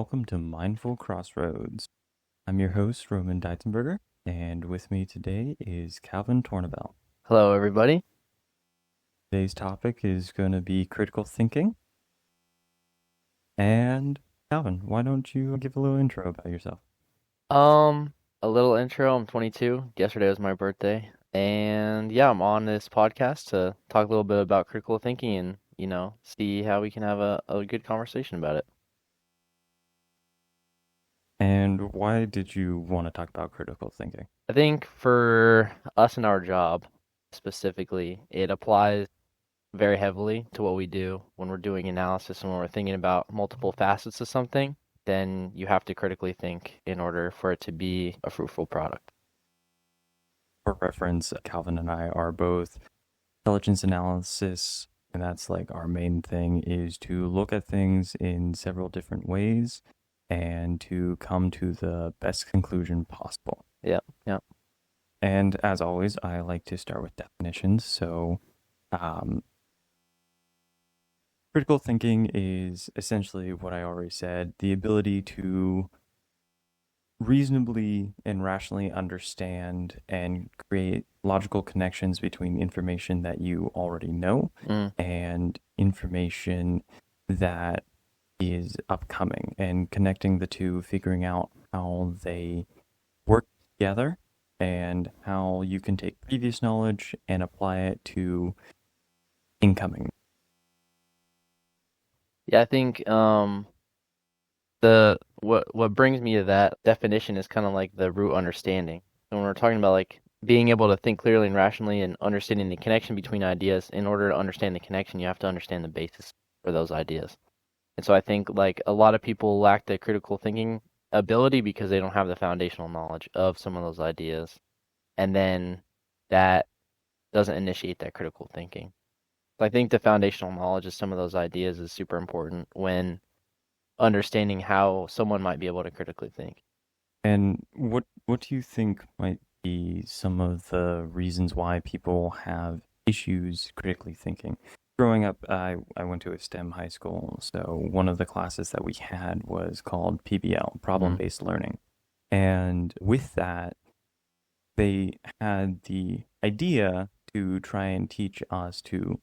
welcome to Mindful Crossroads. I'm your host, Roman Dietzenberger, and with me today is Calvin Tornabell. Hello, everybody. Today's topic is going to be critical thinking. And Calvin, why don't you give a little intro about yourself? A little intro. I'm 22. Yesterday was my birthday. And yeah, I'm on this podcast to talk a little bit about critical thinking and, see how we can have a good conversation about it. And why did you want to talk about critical thinking? I think for us in our job specifically, it applies very heavily to what we do when we're doing analysis and when we're thinking about multiple facets of something. Then you have to critically think in order for it to be a fruitful product. For reference, Calvin and I are both intelligence analysis, and that's like our main thing is to look at things in several different ways and to come to the best conclusion possible. Yeah. And as always, I like to start with definitions. So, critical thinking is essentially what I already said, the ability to reasonably and rationally understand and create logical connections between information that you already know and information that is upcoming, and connecting the two, figuring out how they work together and how you can take previous knowledge and apply it to incoming. Yeah, I think the what brings me to that definition is kind of like the root understanding. And when we're talking about like being able to think clearly and rationally and understanding the connection between ideas, in order to understand the connection, you have to understand the basis for those ideas. And so I think like a lot of people lack the critical thinking ability because they don't have the foundational knowledge of some of those ideas. And then that doesn't initiate that critical thinking. So I think the foundational knowledge of some of those ideas is super important when understanding how someone might be able to critically think. And what do you think might be some of the reasons why people have issues critically thinking? Growing up, I went to a STEM high school, so one of the classes that we had was called PBL, problem-based learning. And with that, they had the idea to try and teach us to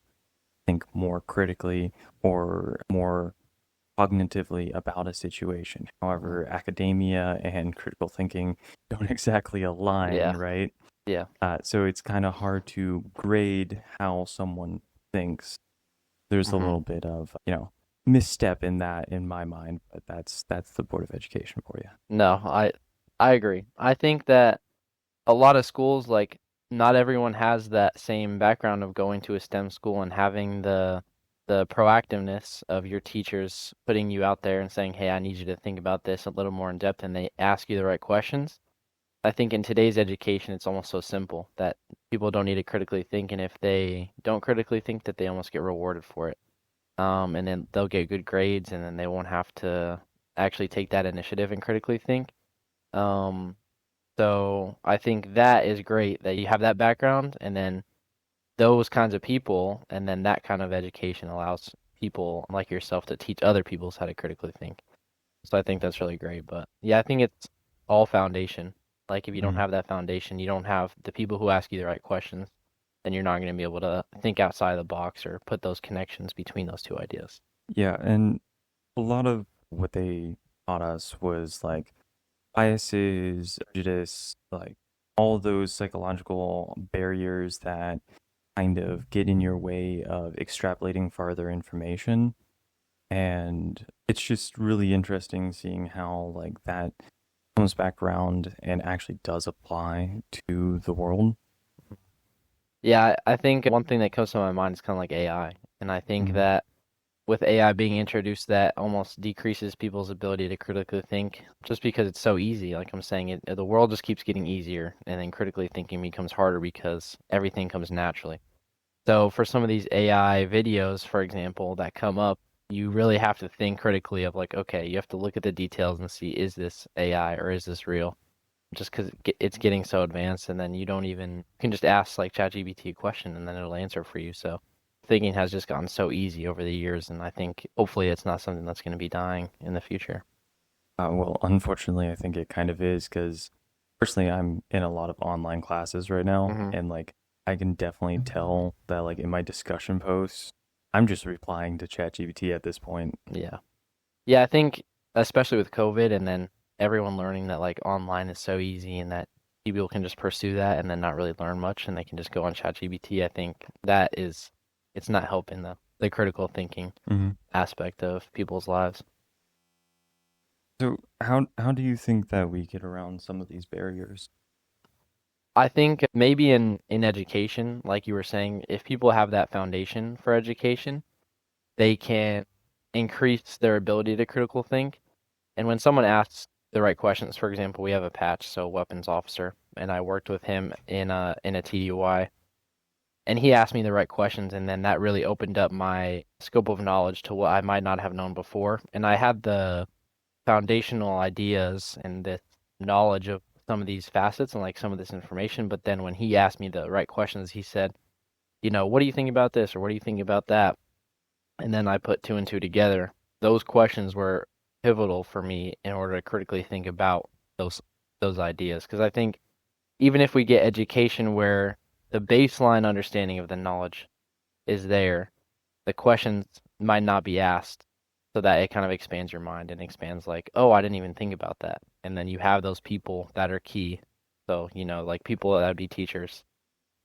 think more critically or more cognitively about a situation. However, academia and critical thinking don't exactly align, right? Yeah. So it's kind of hard to grade how someone thinks. There's a little bit of, misstep in that in my mind, but that's the Board of Education for you. No, I agree. I think that a lot of schools, like not everyone has that same background of going to a STEM school and having the proactiveness of your teachers putting you out there and saying, hey, I need you to think about this a little more in depth, and they ask you the right questions. I think in today's education, it's almost so simple that people don't need to critically think, and if they don't critically think, that they almost get rewarded for it. And then they'll get good grades, and then they won't have to actually take that initiative and critically think. So I think that is great that you have that background, and then those kinds of people, and then that kind of education allows people like yourself to teach other people how to critically think. So I think that's really great. But yeah, I think it's all foundation. Like if you don't have that foundation, you don't have the people who ask you the right questions, then you're not going to be able to think outside the box or put those connections between those two ideas. Yeah, and a lot of what they taught us was like biases, prejudice, like all those psychological barriers that kind of get in your way of extrapolating farther information. And it's just really interesting seeing how like that comes back around and actually does apply to the world. Yeah, I think one thing that comes to my mind is kind of like AI. And I think that with AI being introduced, that almost decreases people's ability to critically think just because it's so easy. Like I'm saying, the world just keeps getting easier, and then critically thinking becomes harder because everything comes naturally. So for some of these AI videos, for example, that come up, you really have to think critically of like, okay, you have to look at the details and see, is this AI or is this real? Just because it's getting so advanced, and then you can just ask like ChatGPT a question and then it'll answer for you. So thinking has just gotten so easy over the years, and I think hopefully it's not something that's going to be dying in the future. Well, unfortunately, I think it kind of is because personally, I'm in a lot of online classes right now, Hmm. and like I can definitely tell that like in my discussion posts, I'm just replying to ChatGPT at this point. Yeah. Yeah, I think especially with COVID and then everyone learning that like online is so easy and that people can just pursue that and then not really learn much and they can just go on ChatGPT, I think that is it's not helping the critical thinking Hmm. aspect of people's lives. So how do you think that we get around some of these barriers? I think maybe in education, like you were saying, if people have that foundation for education, they can increase their ability to critical think. And when someone asks the right questions, for example, we have a patch, so weapons officer, and I worked with him in a TDY, and he asked me the right questions, and then that really opened up my scope of knowledge to what I might not have known before. And I had the foundational ideas and the knowledge of some of these facets and like some of this information, but then when he asked me the right questions, he said, what do you think about this or what do you think about that? And then I put two and two together. Those questions were pivotal for me in order to critically think about those those ideas. Because I think even if we get education where the baseline understanding of the knowledge is there, the questions might not be asked so that it kind of expands your mind and expands like, oh, I didn't even think about that. And then you have those people that are key. So, like people that would be teachers,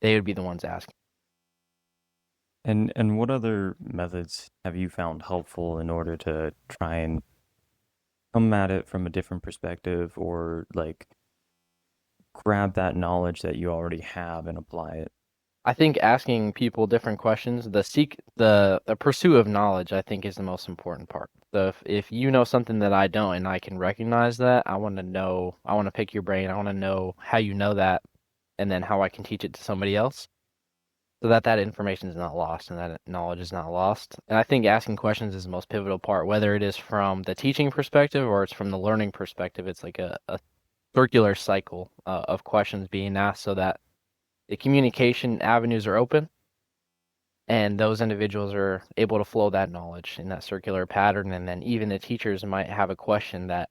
they would be the ones asking. And what other methods have you found helpful in order to try and come at it from a different perspective or like grab that knowledge that you already have and apply it? I think asking people different questions, the pursuit of knowledge, I think is the most important part. So if you know something that I don't and I can recognize that, I want to know, I want to pick your brain, I want to know how you know that and then how I can teach it to somebody else so that that information is not lost and that knowledge is not lost. And I think asking questions is the most pivotal part, whether it is from the teaching perspective or it's from the learning perspective. It's like a circular cycle of questions being asked so that the communication avenues are open and those individuals are able to flow that knowledge in that circular pattern. And then even the teachers might have a question that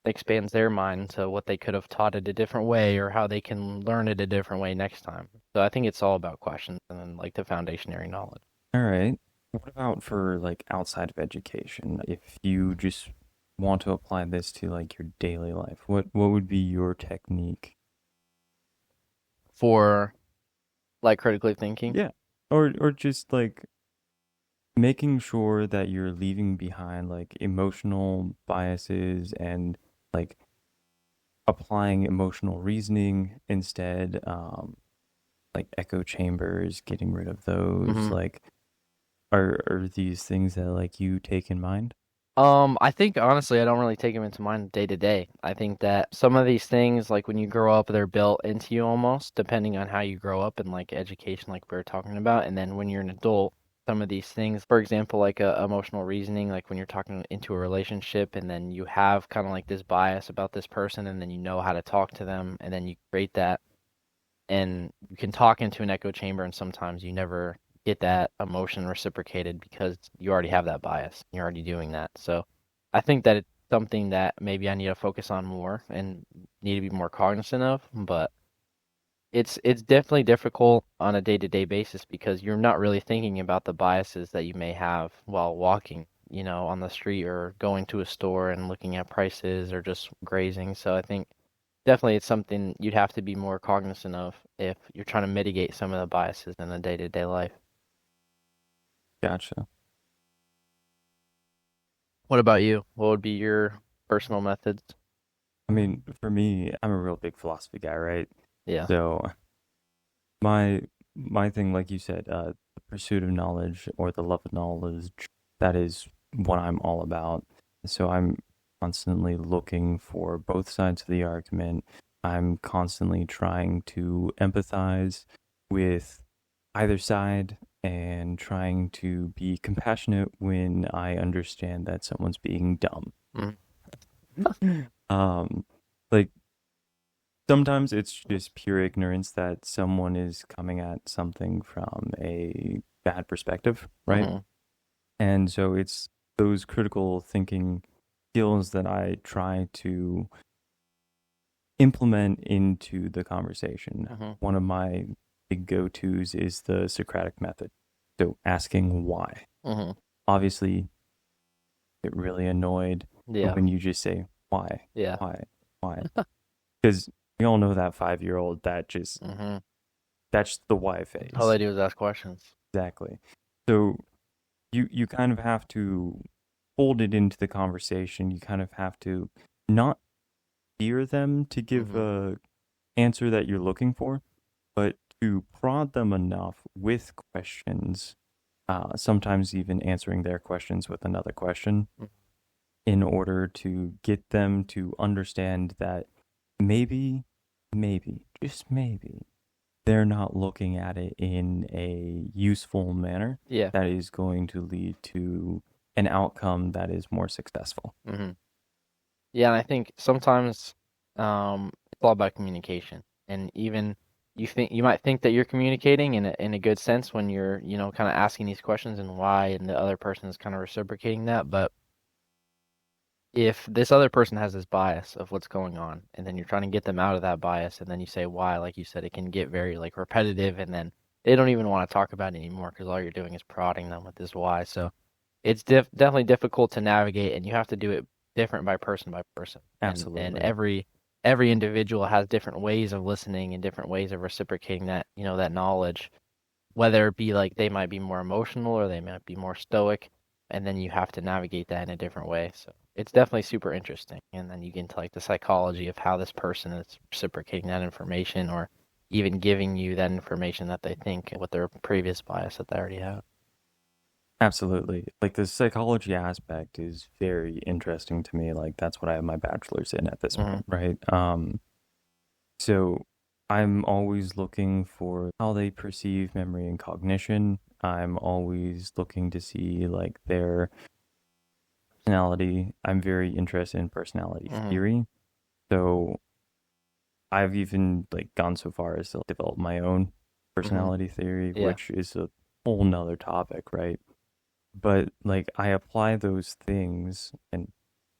expands their mind to what they could have taught it a different way or how they can learn it a different way next time. So I think it's all about questions and then like the foundationary knowledge. All right. What about for like outside of education? If you just want to apply this to like your daily life, what would be your technique? For like critically thinking. Yeah. Or just like making sure that you're leaving behind like emotional biases and like applying emotional reasoning instead, like echo chambers, getting rid of those, Hmm. like are these things that like you take in mind? I think honestly, I don't really take them into mind day to day. I think that some of these things, like when you grow up, they're built into you almost, depending on how you grow up and like education, like we were talking about. And then when you're an adult, some of these things, for example, like emotional reasoning, like when you're talking into a relationship, and then you have kind of like this bias about this person, and then you know how to talk to them, and then you create that, and you can talk into an echo chamber, and sometimes you never get that emotion reciprocated because you already have that bias. You're already doing that. So I think that it's something that maybe I need to focus on more and need to be more cognizant of, but it's definitely difficult on a day-to-day basis because you're not really thinking about the biases that you may have while walking, on the street or going to a store and looking at prices or just grazing. So I think definitely it's something you'd have to be more cognizant of if you're trying to mitigate some of the biases in the day-to-day life. Gotcha. What about you? What would be your personal methods? I mean, for me, I'm a real big philosophy guy, right? Yeah. So my thing, like you said, the pursuit of knowledge or the love of knowledge, that is what I'm all about. So I'm constantly looking for both sides of the argument. I'm constantly trying to empathize with either side and trying to be compassionate when I understand that someone's being dumb. Mhm. Um, like sometimes it's just pure ignorance that someone is coming at something from a bad perspective, right? Mhm. And so it's those critical thinking skills that I try to implement into the conversation. Mhm. One of my big go-tos is the Socratic method. So asking why. Mhm. Obviously, get really annoyed Yeah. when you just say why, Yeah. why, why. Because we all know that 5-year-old that just Mhm. that's the why All phase. they do is ask questions. Exactly. So you kind of have to fold it into the conversation. You kind of have to not steer them to give Mhm. a answer that you're looking for, but to prod them enough with questions, sometimes even answering their questions with another question, Mhm. in order to get them to understand that maybe, just maybe, they're not looking at it in a useful manner Yeah. that is going to lead to an outcome that is more successful. Mhm. Yeah, and I think sometimes it's all about communication. And even you might think that you're communicating in a good sense when you're, kind of asking these questions and why, and the other person is kind of reciprocating that. But if this other person has this bias of what's going on, and then you're trying to get them out of that bias, and then you say why, like you said, it can get very like repetitive, and then they don't even want to talk about it anymore because all you're doing is prodding them with this why. So it's definitely difficult to navigate, and you have to do it different by person. And Absolutely. every individual has different ways of listening and different ways of reciprocating that, that knowledge, whether it be like they might be more emotional or they might be more stoic, and then you have to navigate that in a different way. So it's definitely super interesting. And then you get into like the psychology of how this person is reciprocating that information or even giving you that information that they think with their previous bias that they already have. Absolutely. Like the psychology aspect is very interesting to me. Like that's what I have my bachelor's in at this Hmm. point, right? So I'm always looking for how they perceive memory and cognition. I'm always looking to see like their personality. I'm very interested in personality Hmm. theory. So I've even like gone so far as to develop my own Hmm. personality theory, Yeah. which is a whole nother topic, right? But like I apply those things and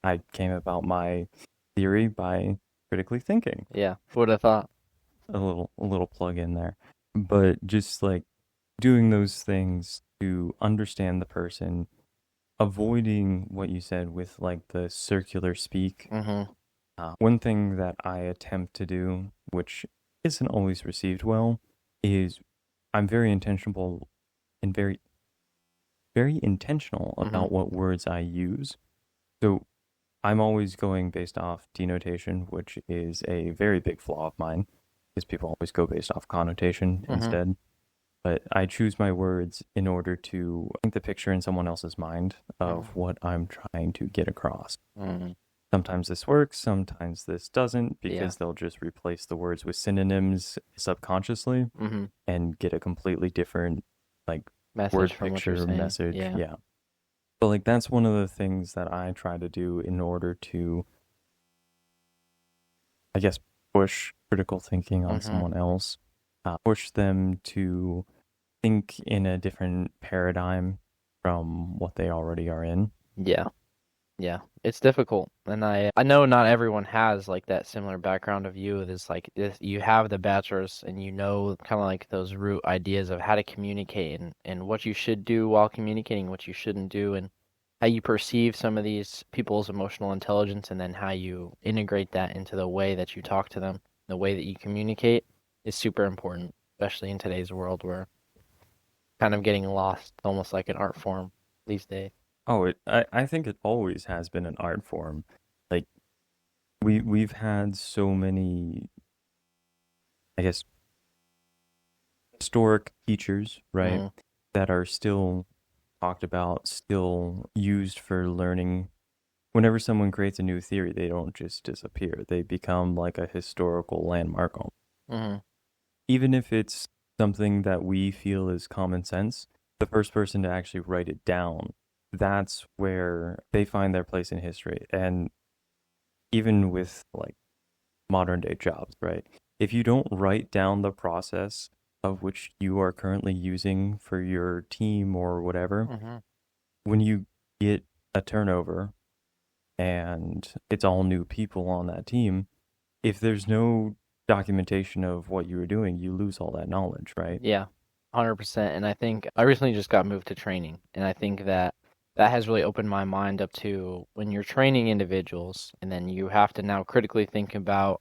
I came about my theory by critically thinking. Yeah. Who would have thought? A little plug in there. But just like doing those things to understand the person, avoiding what you said with like the circular speak. Hmm. One thing that I attempt to do, which isn't always received well, is I'm very intentional and very intentional Hmm. about what words I use. So I'm always going based off denotation, which is a very big flaw of mine, because people always go based off connotation Hmm. instead. But I choose my words in order to paint the picture in someone else's mind Hmm. of what I'm trying to get across. Hmm. Sometimes this works, sometimes this doesn't, Yeah. because they'll just replace the words with synonyms subconsciously Hmm. and get a completely different like Message word from what you're picture saying. message. Yeah. Yeah. But like that's one of the things that I try to do in order to, I guess, push critical thinking on Hmm. someone else, push them to think in a different paradigm from what they already are in. Yeah. Yeah, it's difficult, and I know not everyone has like that similar background of you. It's like you have the bachelor's, and you know kind of like those root ideas of how to communicate and what you should do while communicating, what you shouldn't do, and how you perceive some of these people's emotional intelligence, and then how you integrate that into the way that you talk to them, the way that you communicate is super important, especially in today's world where kind of getting lost, almost like an art form these days. Oh, I think it always has been an art form. Like we've had so many, I guess, historic teachers, right, Hmm. that are still talked about, still used for learning. Whenever someone creates a new theory, they don't just disappear. They become like a historical landmark. Hmm. Even if it's something that we feel is common sense, the first person to actually write it down, that's where they find their place in history. And even with like modern day jobs, right? If you don't write down the process of which you are currently using for your team or whatever, Hmm. when you get a turnover, and it's all new people on that team, if there's no documentation of what you were doing, you lose all that knowledge, right? Yeah, 100%. And I think I recently just got moved to training, and I think that that has really opened my mind up to when you're training individuals, and then you have to now critically think about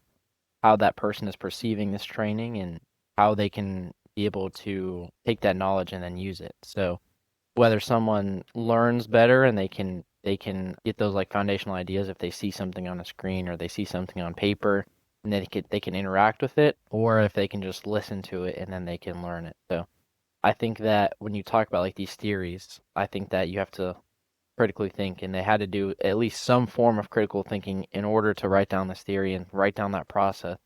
how that person is perceiving this training and how they can be able to take that knowledge and then use it. So whether someone learns better and they can get those like foundational ideas if they see something on a screen or they see something on paper and they can interact with it, or if they can just listen to it and then they can learn it. So I think that when you talk about like these theories, I think that you have to critically think, and they had to do at least some form of critical thinking in order to write down this theory and write down that process.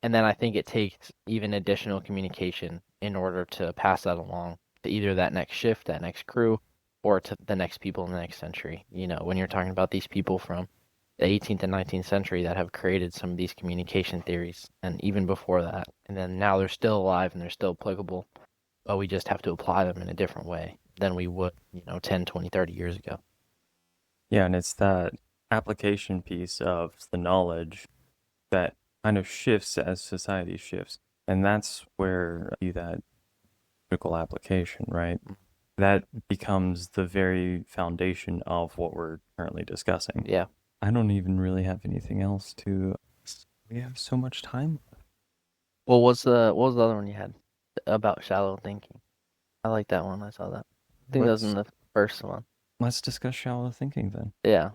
And then I think it takes even additional communication in order to pass that along to either that next shift, that next crew, or to the next people in the next century. You know, when you're talking about these people from the 18th and 19th century that have created some of these communication theories, and even before that. And then now they're still alive and they're still applicable, but we just have to apply them in a different way than we would, 10, 20, 30 years ago. Yeah, and it's that application piece of the knowledge that kind of shifts as society shifts. And that's where you that critical application, right? That becomes the very foundation of what we're currently discussing. Yeah. I don't even really have anything else to. We have so much time. What was the other one you had about shallow thinking? I like that one. I saw that. I think that was in the first one. Let's discuss shallow thinking then. Yeah.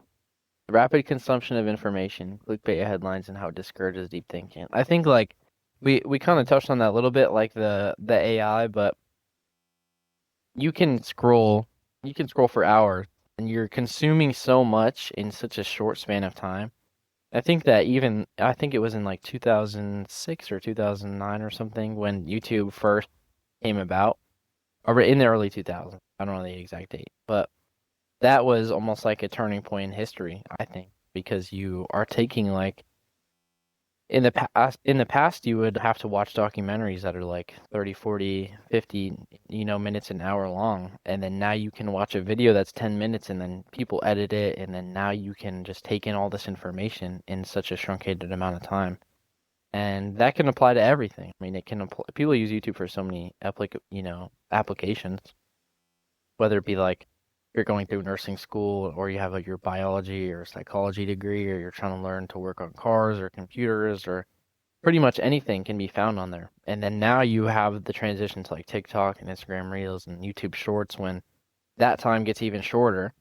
Rapid consumption of information, clickbait headlines, and how it discourages deep thinking. I think like we kind of touched on that a little bit, like the AI, but you can scroll for hours, and you're consuming so much in such a short span of time. I think it was in like 2006 or 2009 or something when YouTube first came about, or in the early 2000s. I don't know the exact date, but that was almost like a turning point in history, I think, because you are taking like in the past you would have to watch documentaries that are like 30, 40, 50, minutes an hour long, and then now you can watch a video that's 10 minutes and then people edit it, and then now you can just take in all this information in such a truncated amount of time. And that can apply to everything. I mean, it can apply, people use YouTube for so many applications, whether it be like you're going through nursing school, or you have like your biology or psychology degree, or you're trying to learn to work on cars or computers, or pretty much anything can be found on there. And then now you have the transition to like TikTok and Instagram Reels and YouTube Shorts, when that time gets even shorter.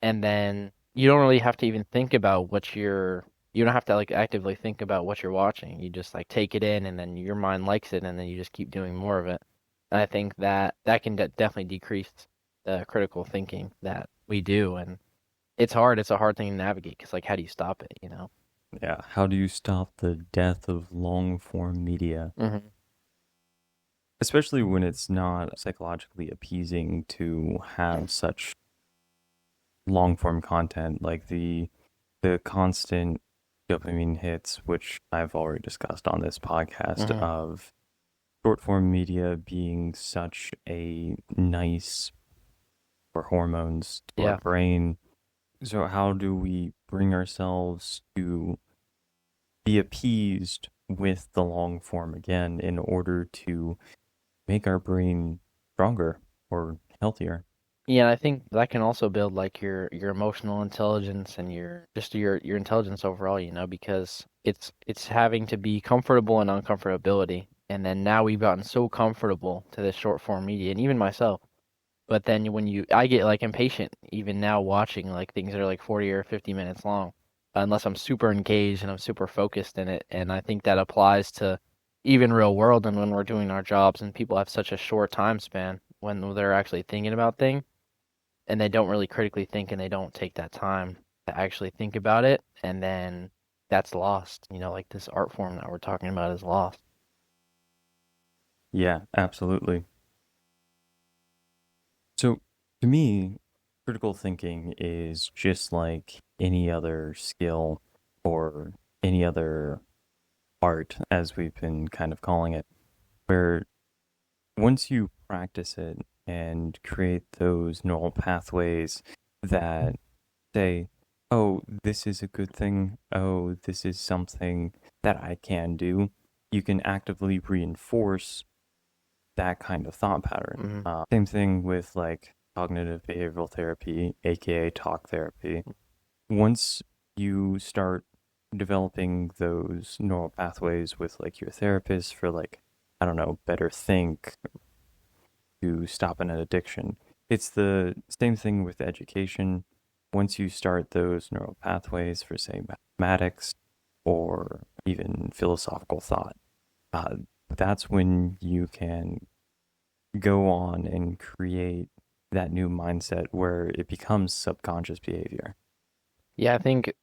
And then you don't really have to even think about you don't have to like actively think about what you're watching. You just like take it in, and then your mind likes it, and then you just keep doing more of it. And I think that can definitely decrease the critical thinking that we do, and it's hard. It's a hard thing to navigate because, like, how do you stop it? Yeah, how do you stop the death of long form media? Mm-hmm. Especially when it's not psychologically appeasing to have such long form content, like the constant dopamine hits, which I've already discussed on this podcast, Mm-hmm. of short form media being such a nice for hormones to Yeah. our brain. So how do we bring ourselves to be appeased with the long form again in order to make our brain stronger or healthier? Yeah, I think that can also build like your emotional intelligence and your intelligence overall, because it's having to be comfortable and uncomfortability. And then now we've gotten so comfortable to this short form media, and even myself. But then I get like impatient even now watching like things that are like 40 or 50 minutes long, unless I'm super engaged and I'm super focused in it. And I think that applies to even real world, and when we're doing our jobs and people have such a short time span when they're actually thinking about things, and they don't really critically think, and they don't take that time to actually think about it, and then that's lost. Like this art form that we're talking about is lost. Yeah, absolutely. So to me, critical thinking is just like any other skill or any other art, as we've been kind of calling it, where once you practice it and create those neural pathways that say oh, this is a good thing. Oh, this is something that I can do. You can actively reinforce that kind of thought pattern. Hmm. Same thing with like cognitive behavioral therapy, aka talk therapy. Once you start developing those neural pathways with like your therapist for like, I don't know, better think to stop an addiction. It's the same thing with education. Once you start those neural pathways for, say, mathematics or even philosophical thought, uh, that's when you can go on and create that new mindset where it becomes subconscious behavior. Yeah, I think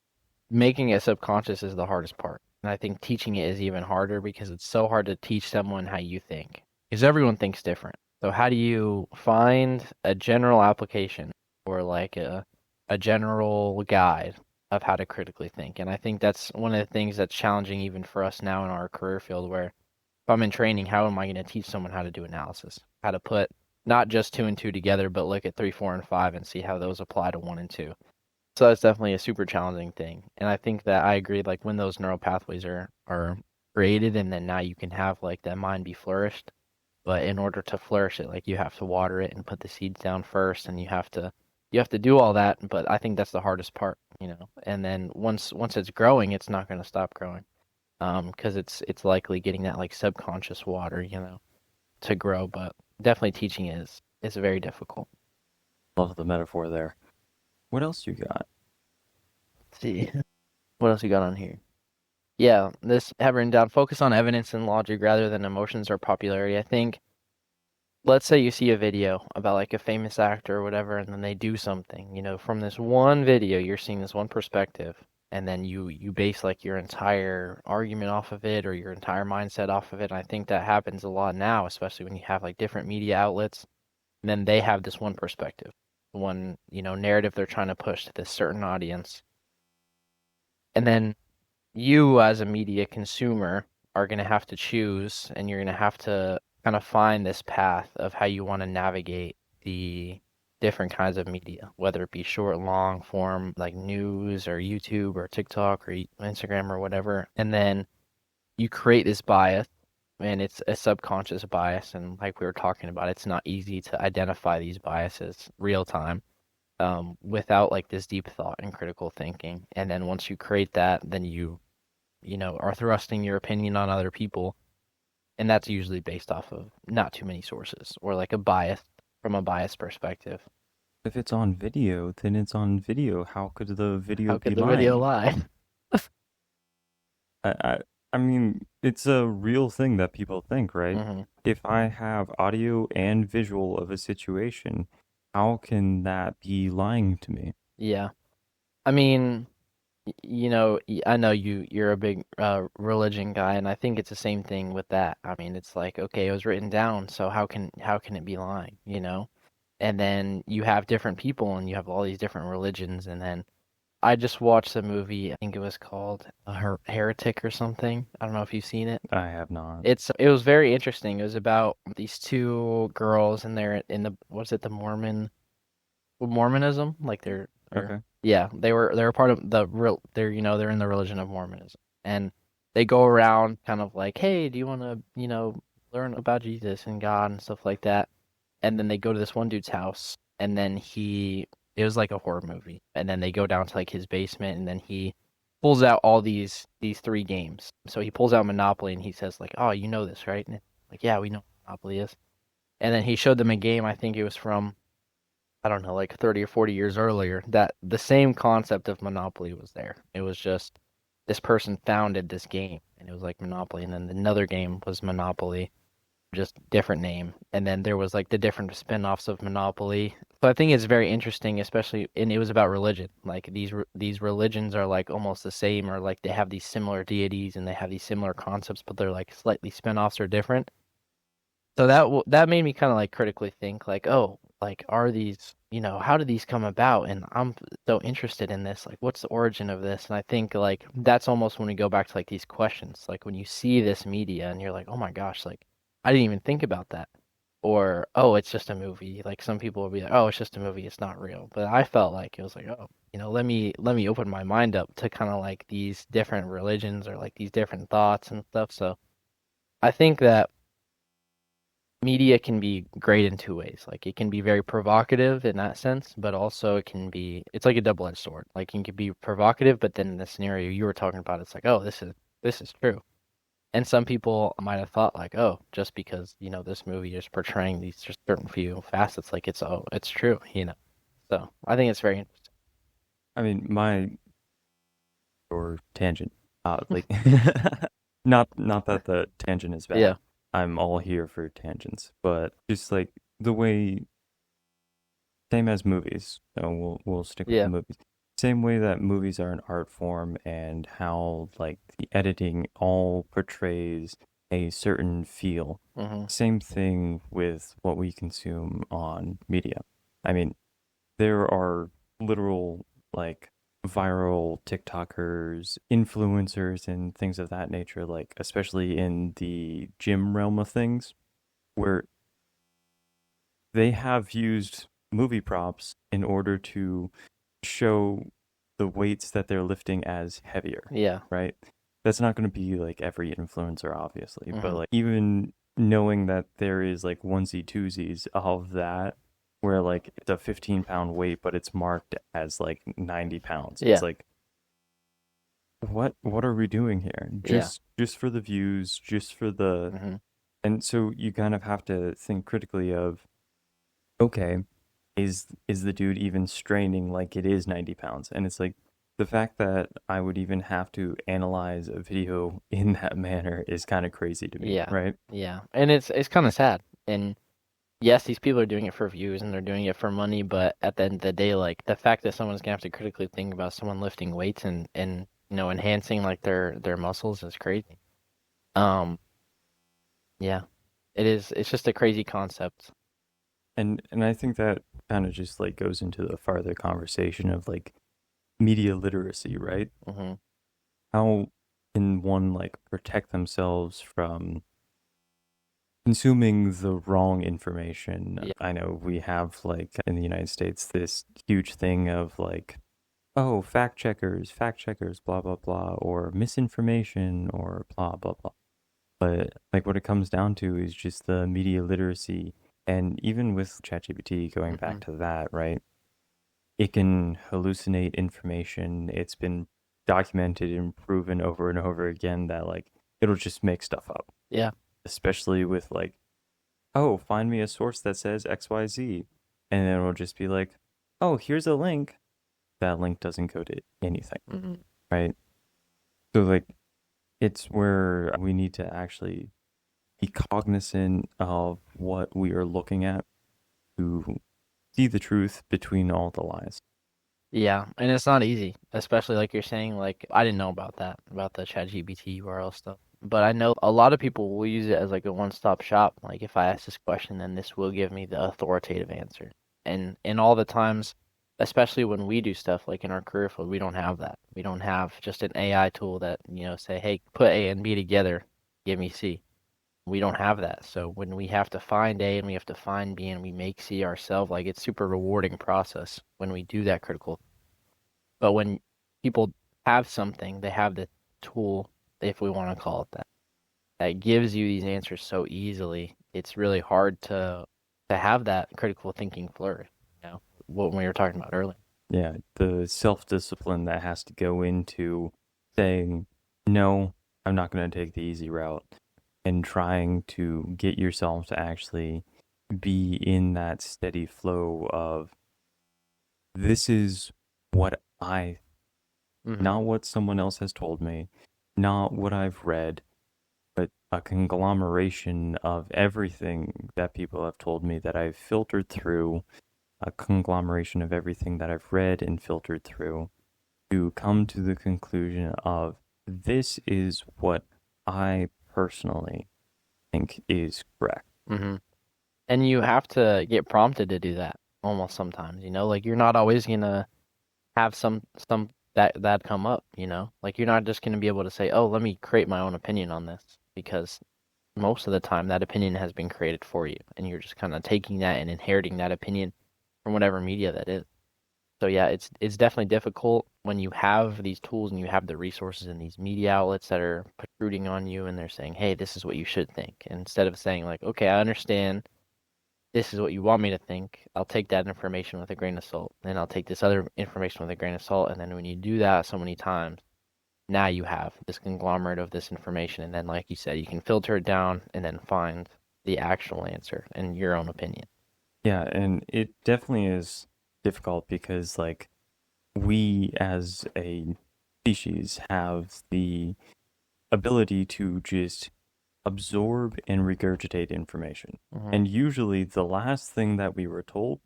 making it subconscious is the hardest part. And I think teaching it is even harder because it's so hard to teach someone how you think. Because everyone thinks different. So how do you find a general application or like a general guide of how to critically think? And I think that's one of the things that's challenging even for us now in our career field where if I'm in training, how am I going to teach someone how to do analysis? How to put not just two and two together, but look at three, four, and five and see how those apply to one and two. So that's definitely a super challenging thing. And I think that I agree, like when those neural pathways are created and then now you can have like that mind be flourished. But in order to flourish it, like you have to water it and put the seeds down first and you have to do all that, but I think that's the hardest part, you know. And then once it's growing, it's not going to stop growing. 'Cause it's likely getting that like subconscious water, you know, to grow, but definitely teaching is very difficult. Love the metaphor there. What else you got? Let's see. What else you got on here? Yeah, this have written down focus on evidence and logic rather than emotions or popularity. I think, let's say you see a video about like a famous actor or whatever, and then they do something, you know, from this one video, you're seeing this one perspective, and then you base like your entire argument off of it or your entire mindset off of it. And I think that happens a lot now, especially when you have like different media outlets, and then they have this one perspective, one, you know, narrative they're trying to push to this certain audience. And then you as a media consumer are going to have to choose and you're going to have to kind of find this path of how you want to navigate the different kinds of media, whether it be short, long form, like news or YouTube or TikTok or Instagram or whatever. And then you create this bias, and it's a subconscious bias. And like we were talking about, it's not easy to identify these biases real time without like this deep thought and critical thinking. And then once you create that, then you know, are thrusting your opinion on other people, and that's usually based off of not too many sources or like a bias from a biased perspective. If it's on video, then it's on video. How could the video How be could the video lying? lie? I, I, I mean, it's a real thing that people think, right? Hmm. If I have audio and visual of a situation, how can that be lying to me? Yeah. I mean, you know, I know you're a big religion guy, and I think it's the same thing with that. I mean, it's like, okay, it was written down, so how can it be lying, you know? And then you have different people and you have all these different religions, and then I just watched a movie, I think it was called Heretic or something. I don't know if you've seen it. I have not. It was very interesting. It was about these two girls and they're in the, what's it, the Mormonism? Like Okay. yeah, they were part of the real they're, you know, they're in the religion of Mormonism. And they go around kind of like, "Hey, do you want to, you know, learn about Jesus and God and stuff like that?" And then they go to this one dude's house and then it was like a horror movie. And then they go down to like his basement and then he pulls out all these three games. So he pulls out Monopoly and he says like, "Oh, you know this, right?" And it's like, "Yeah, we know what Monopoly is." And then he showed them a game, I think it was from, I don't know, like 30 or 40 years earlier, that the same concept of Monopoly was there. It was just this person founded this game and it was like Monopoly. And then another game was Monopoly, just different name. And then there was like the different spin-offs of Monopoly. So I think it's very interesting, especially, and it was about religion. Like these religions are like almost the same, or like they have these similar deities and they have these similar concepts, but they're like slightly spin-offs or different. So that made me kind of like critically think like, oh, like are these, you know, how do these come about? And I'm so interested in this. Like, what's the origin of this? And I think like that's almost when we go back to like these questions. Like when you see this media and you're like, oh my gosh, like I didn't even think about that. or oh, it's just a movie. Like some people will be like, oh, it's just a movie, it's not real. But I felt like it was like, oh, let me open my mind up to kind of like these different religions or like these different thoughts and stuff. So I think that media can be great in two ways. Like it can be very provocative in that sense, but also it's like a double-edged sword. Like it can be provocative, but then in the scenario you were talking about, it's like, oh, this is true. And some people might have thought like, oh, just because, this movie is portraying these just certain few facets, like it's true. So I think it's very interesting. I mean, my or tangent, like, not that the tangent is bad. Yeah. I'm all here for tangents, but just like the way, same as movies. So we'll stick with the Yeah. movies. Same way that movies are an art form, and how like the editing all portrays a certain feel. Hmm. Same thing with what we consume on media. I mean, there are literal like viral TikTokers, influencers, and things of that nature, like especially in the gym realm of things, where they have used movie props in order to show the weights that they're lifting as heavier, Yeah. right? That's not going to be like every influencer, obviously, but Hmm. like even knowing that there is like onesie twosies of that, where like it's a 15-pound weight, but it's marked as like 90 pounds. It's Yeah. like, what are we doing here? Yeah. Just for the views, just for the, Hmm. and so you kind of have to think critically of, okay, is the dude even straining like it is 90 pounds? And it's like the fact that I would even have to analyze a video in that manner is kind of crazy to me, Yeah. right? Yeah. And it's kind of sad. And yes, these people are doing it for views and they're doing it for money, but at the end of the day, like the fact that someone's gonna have to critically think about someone lifting weights and enhancing like their muscles is crazy. Um, yeah, it is. It's just a crazy concept. And I think that kind of just like goes into the farther conversation of like media literacy, right? Hmm. How can one like protect themselves from consuming the wrong information? Yeah. I know we have like in the United States this huge thing of like, oh, fact checkers, blah blah blah, or misinformation, or blah blah blah. But like what it comes down to is just the media literacy, and even with ChatGPT, going Hmm. back to that, right? It can hallucinate information. It's been documented and proven over and over again that like it'll just make stuff up, Yeah. especially with like, oh, find me a source that says XYZ. And then it'll just be like, oh, here's a link. That link doesn't go to anything, Hmm. right? So, like, it's where we need to actually be cognizant of what we are looking at to see the truth between all the lies. Yeah, and it's not easy, especially like you're saying. Like I didn't know about that, about the ChatGPT URL stuff, but I know a lot of people will use it as like a one-stop shop. Like if I ask this question, then this will give me the authoritative answer. And all the times, especially when we do stuff like in our career field, we don't have that. We don't have just an AI tool that, say, hey, put A and B together, give me C. We don't have that. So when we have to find A and we have to find B and we make C ourselves, like it's super rewarding process when we do that critical. But when people have something, they have the tool, if we want to call it that, that gives you these answers so easily. It's really hard to have that critical thinking flourish. What we were talking about earlier. Yeah, the self-discipline that has to go into saying, no, I'm not going to take the easy route, and trying to get yourself to actually be in that steady flow of this is what I, Hmm. not what someone else has told me, not what I've read, but a conglomeration of everything that people have told me that I've filtered through, a conglomeration of everything that I've read and filtered through to come to the conclusion of this is what I personally think is correct. Hmm. And you have to get prompted to do that almost sometimes, like you're not always gonna have some that come up, like you're not just gonna be able to say, oh, let me create my own opinion on this because most of the time that opinion has been created for you, and you're just kind of taking that and inheriting that opinion from whatever media that is. So yeah, it's definitely difficult when you have these tools and you have the resources and these media outlets that are protruding on you and they're saying, "Hey, this is what you should think." And instead of saying like, "Okay, I understand this is what you want me to think. I'll take that information with a grain of salt. Then I'll take this other information with a grain of salt." And then when you do that so many times, now you have this conglomerate of this information. And then, like you said, you can filter it down and then find the actual answer in your own opinion. Yeah, and it definitely is difficult because, like, we as a species have the ability to just absorb and regurgitate information. And usually the last thing that we were told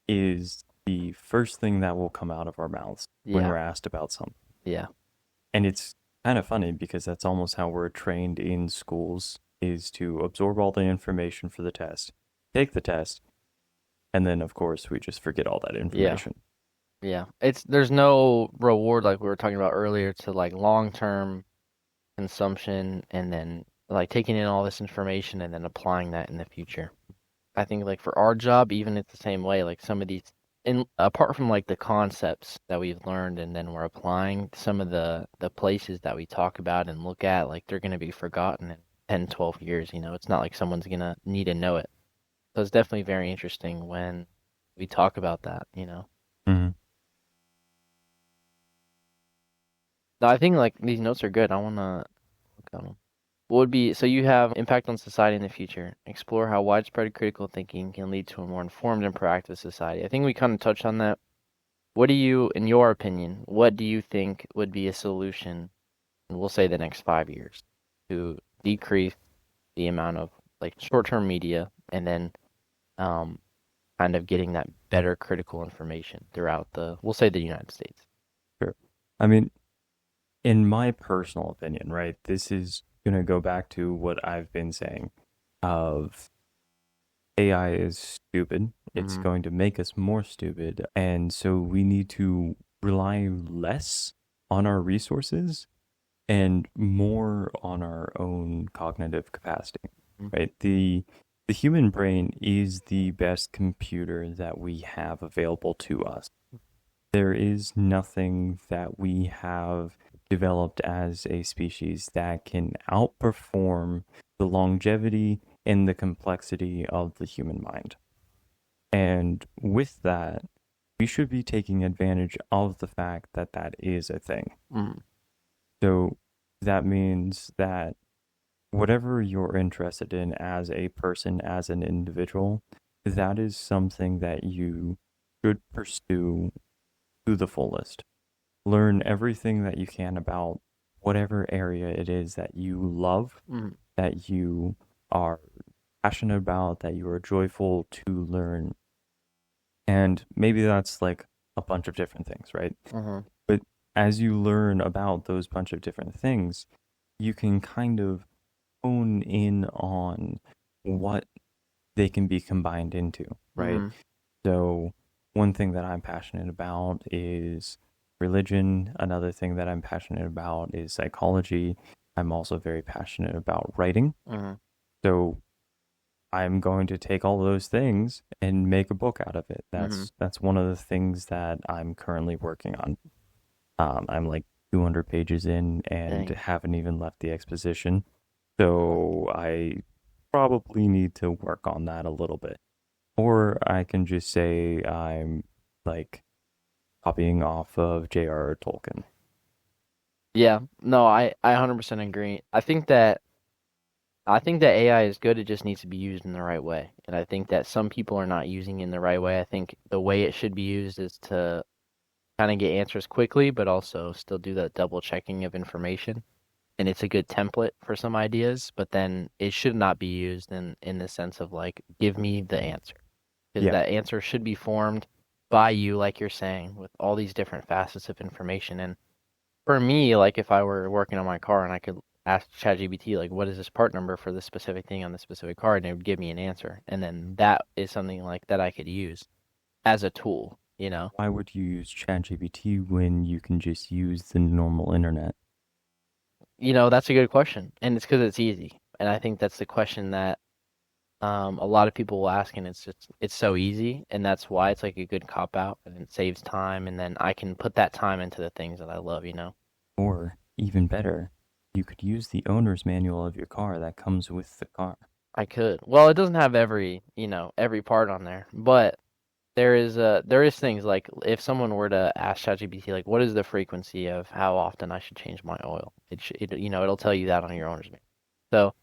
is the first thing that will come out of our mouths when Yeah. we're asked about something. Yeah. And it's kind of funny because that's almost how we're trained in schools, is to absorb all the information for the test, take the test, and then of course we just forget all that Yeah. information. Yeah. There's no reward like we were talking about earlier to like long-term consumption and then like taking in all this information and then applying that in the future. I think like for our job, even it's the same way. Like some of these, in apart from like the concepts that we've learned and then we're applying some of the places that we talk about and look at, like they're going to be forgotten in 10, 12 years. You know, it's not like someone's going to need to know it. So it's definitely very interesting when we talk about that, you know. Mm-hmm. No, I think like these notes are good. I want to look at them. What would be so you have impact on society in the future. Explore how widespread critical thinking can lead to a more informed and proactive society. I think we kind of touched on that. What do you, in your opinion, what do you think would be a solution, and we'll say the next 5 years, to decrease the amount of like short-term media and then kind of getting that better critical information throughout we'll say the United States. Sure. I mean, in my personal opinion, right, this is going to go back to what I've been saying of AI is stupid. It's going to make us more stupid. And so we need to rely less on our resources and more on our own cognitive capacity, right? The human brain is the best computer that we have available to us. There is nothing that we have developed as a species that can outperform the longevity and the complexity of the human mind. And with that, we should be taking advantage of the fact that that is a thing. So that means that whatever you're interested in as a person, as an individual, that is something that you should pursue to the fullest. Learn everything that you can about whatever area it is that you love, that you are passionate about, that you are joyful to learn. And maybe that's like a bunch of different things, right? But as you learn about those bunch of different things, you can kind of hone in on what they can be combined into, right? So one thing that I'm passionate about is religion. Another thing that I'm passionate about is psychology. I'm also very passionate about writing. So I'm going to take all those things and make a book out of it. That's one of the things that I'm currently working on. I'm like 200 pages in and haven't even left the exposition. So I probably need to work on that a little bit. Or I can just say I'm like copying off of J.R.R. Tolkien. Yeah, no, I 100% agree. I think that AI is good. It just needs to be used in the right way. And I think that some people are not using it in the right way. I think the way it should be used is to kind of get answers quickly, but also still do that double checking of information. And it's a good template for some ideas, but then it should not be used in the sense of like, give me the answer. Because that answer should be formed by you, like you're saying, with all these different facets of information. And for me, like if I were working on my car and I could ask ChatGPT, like, what is this part number for this specific thing on this specific car? And it would give me an answer. And then that is something like that I could use as a tool, you know? Why would you use ChatGPT when you can just use the normal internet? You know, that's a good question. And it's because it's easy. And I think that's the question that a lot of people will ask, and it's so easy, and that's why it's like a good cop out, and it saves time, and then I can put that time into the things that I love, you know. Or even better, you could use the owner's manual of your car that comes with the car. I could. Well, it doesn't have every part on there, but there is things like if someone were to ask ChatGPT like what is the frequency of how often I should change my oil, it'll tell you that on your owner's manual. So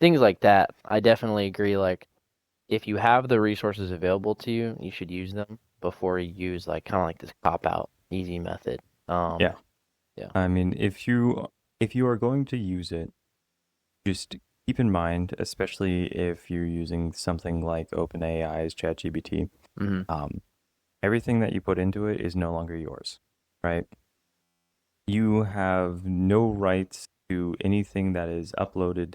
things like that, I definitely agree. Like if you have the resources available to you, you should use them before you use like kind of like this cop out easy method. Yeah. Yeah. I mean, if you are going to use it, just keep in mind, especially if you're using something like OpenAI's ChatGPT, hmm everything that you put into it is no longer yours, right? You have no rights to anything that is uploaded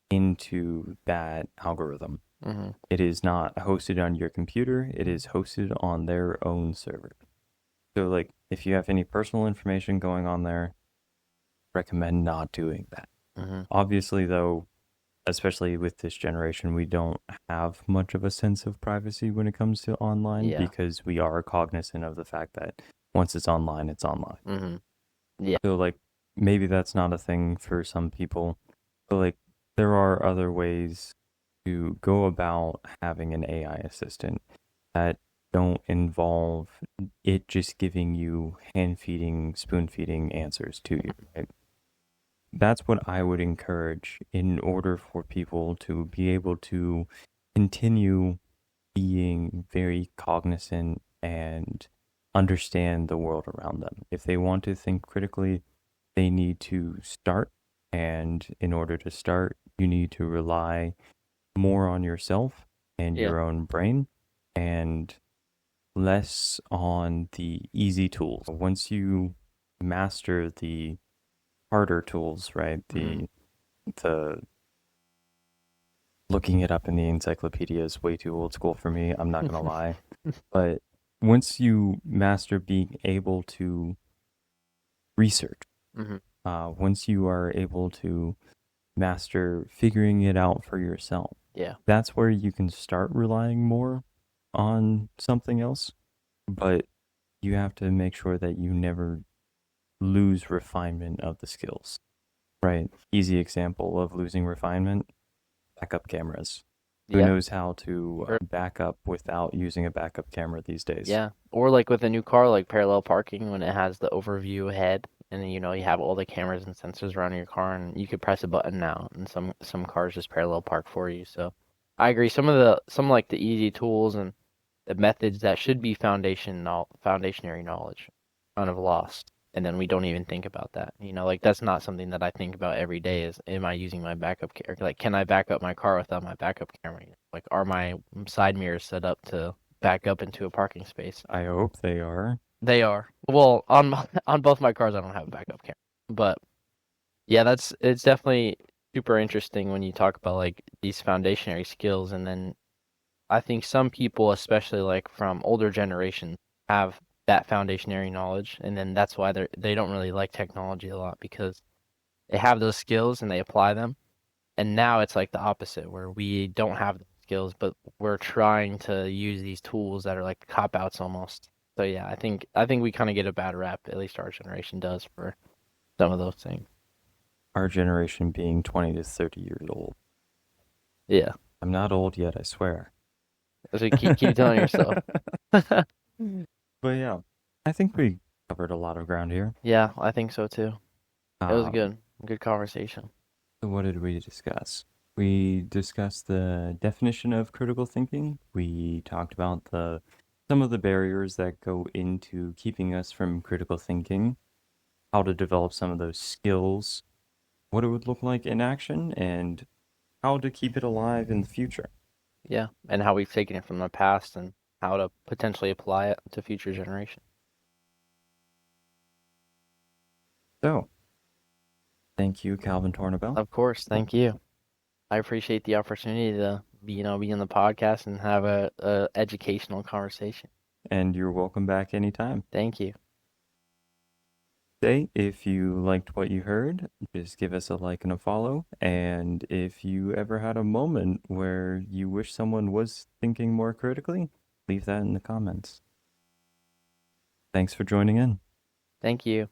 into that algorithm. hmm It is not hosted on your computer, it is hosted on their own server. So, like, if you have any personal information going on there, recommend not doing that. hmm Obviously, though, especially with this generation, we don't have much of a sense of privacy when it comes to online Yeah. because we are cognizant of the fact that once it's online, it's online. hmm Yeah. So, like, maybe that's not a thing for some people, but, like, there are other ways to go about having an AI assistant that don't involve it just giving you hand feeding, spoon feeding answers to you, right? That's what I would encourage in order for people to be able to continue being very cognizant and understand the world around them. If they want to think critically, they need to start. And in order to start, you need to rely more on yourself and Yeah. your own brain and less on the easy tools. Once you master the harder tools, right? hmm The looking it up in the encyclopedia is way too old school for me. I'm not gonna lie. But once you master being able to research, hmm once you are able to master figuring it out for yourself, Yeah. that's where you can start relying more on something else. But you have to make sure that you never lose refinement of the skills, right? Easy example of losing refinement, backup cameras. Who Yeah. knows how to Or back up without using a backup camera these days? yeah. Or like with a new car, like parallel parking when it has the overview head and then you have all the cameras and sensors around your car and you could press a button now and some cars just parallel park for you. So I agree. Some like the easy tools and the methods that should be foundationary knowledge kind of lost. And then we don't even think about that. Like that's not something that I think about every day is am I using my backup camera? Like can I back up my car without my backup camera? Like are my side mirrors set up to back up into a parking space? I hope they are. They are. Well, on both my cars I don't have a backup camera. But yeah, it's definitely super interesting when you talk about like these foundationary skills and then I think some people, especially like from older generations, have that foundationary knowledge, and then that's why they don't really like technology a lot because they have those skills and they apply them. And now it's like the opposite, where we don't have the skills, but we're trying to use these tools that are like cop outs almost. So yeah, I think we kind of get a bad rap, at least our generation does, for some of those things. Our generation being 20 to 30 years old. Yeah, I'm not old yet, I swear. so keep telling yourself. But yeah, I think we covered a lot of ground here. Yeah, I think so too. It was Um, good conversation. So what did we discuss? We discussed the definition of critical thinking. We talked about some of the barriers that go into keeping us from critical thinking, how to develop some of those skills, what it would look like in action, and how to keep it alive in the future. Yeah, and how we've taken it from the past and how to potentially apply it to future generations. So, thank you, Calvin Tornabell, Of course, thank you. I appreciate the opportunity to be in the podcast and have a educational conversation. and you're welcome back anytime. Thank you. Say, if you liked what you heard, just give us a like and a follow. And if you ever had a moment where you wish someone was thinking more critically, leave that in the comments. Thanks for joining in. Thank you.